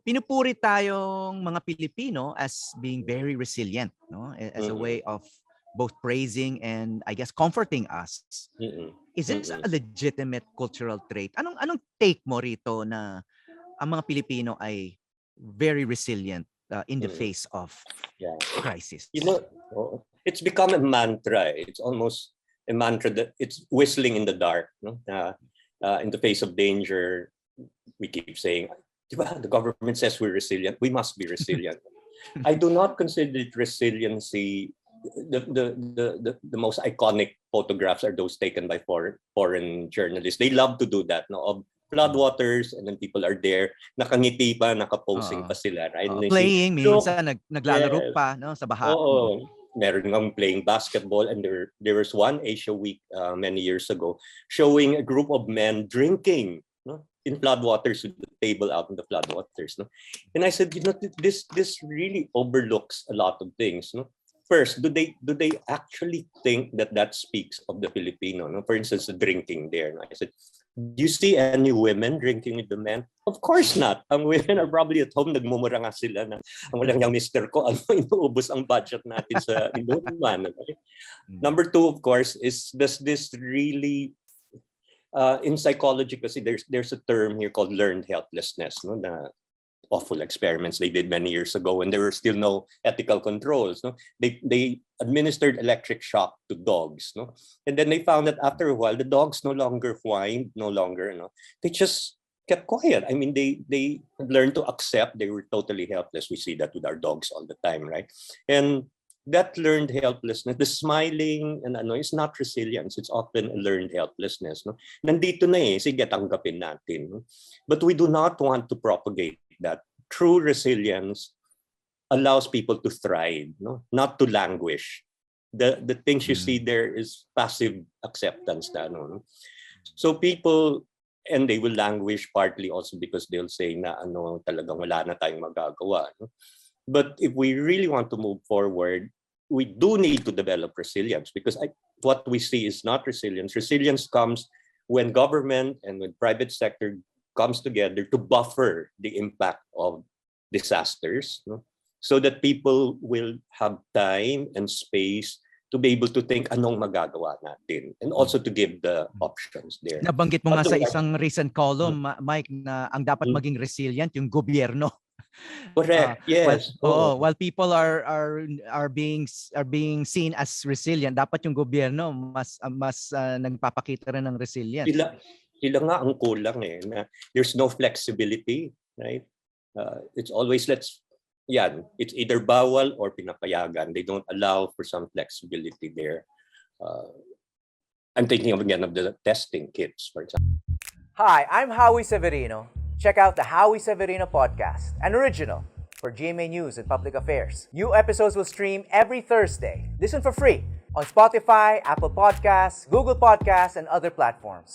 pinupuri tayong mga Pilipino as being very resilient, no? As a way of both praising and I guess comforting us. Is this a legitimate cultural trait? Anong take mo rito na ang mga Pilipino ay very resilient in the face of crisis? It's become a mantra. It's almost a mantra that it's whistling in the dark. No? In the face of danger, we keep saying, the government says we're resilient. We must be resilient. I do not consider it resiliency. The most iconic photographs are those taken by foreign journalists. They love to do that, no? Of floodwaters, and then people are there, nakangiti pa, nakaposing pa sila, right? Playing, minsan naglalaro pa, no, sa baha. Meron ng playing basketball, and there was one Asia Week many years ago showing a group of men drinking, no, in floodwaters, with the table out in the floodwaters, no. And I said, this really overlooks a lot of things, no. First, do they actually think that speaks of the Filipino? No? For instance, the drinking there. No? I said, do you see any women drinking with the men? Of course not. Ang women are probably at home, nagmumura nga sila na ang walang yung mister ko, inuubos ang budget natin sa inuman. Okay? Number two, of course, is does this really, in psychology, kasi there's a term here called learned helplessness, no? Na awful experiments they did many years ago when there were still no ethical controls. No, they administered electric shock to dogs. No, and then they found that after a while the dogs no longer whined, they just kept quiet. I mean, they learned to accept they were totally helpless. We see that with our dogs all the time, right? And that learned helplessness, the smiling and is not resilience. It's often a learned helplessness. No, nandito na sige, tanggapin natin. No? But we do not want to propagate that. True resilience allows people to thrive, no? Not to languish. The things you see there is passive acceptance. No? So people, and they will languish partly also because they'll say na talagang wala na tayong magagawa. No? But if we really want to move forward, we do need to develop resilience, because what we see is not resilience. Resilience comes when government and when private sector comes together to buffer the impact of disasters, no? So that people will have time and space to be able to think anong magagawa natin, and also to give the options there. Nabanggit mo nga sa isang recent column, Mike, na ang dapat maging resilient yung gobyerno. Correct. Yes. While people are being seen as resilient, dapat yung gobyerno mas nagpapakita rin ng resilience. Sila nga ang kulang na there's no flexibility, right? It's always it's either bawal or pinapayagan. They don't allow for some flexibility there. I'm thinking again of the testing kits, for example. Hi, I'm Howie Severino. Check out the Howie Severino Podcast, an original for GMA News and Public Affairs. New episodes will stream every Thursday. Listen for free on Spotify, Apple Podcasts, Google Podcasts, and other platforms.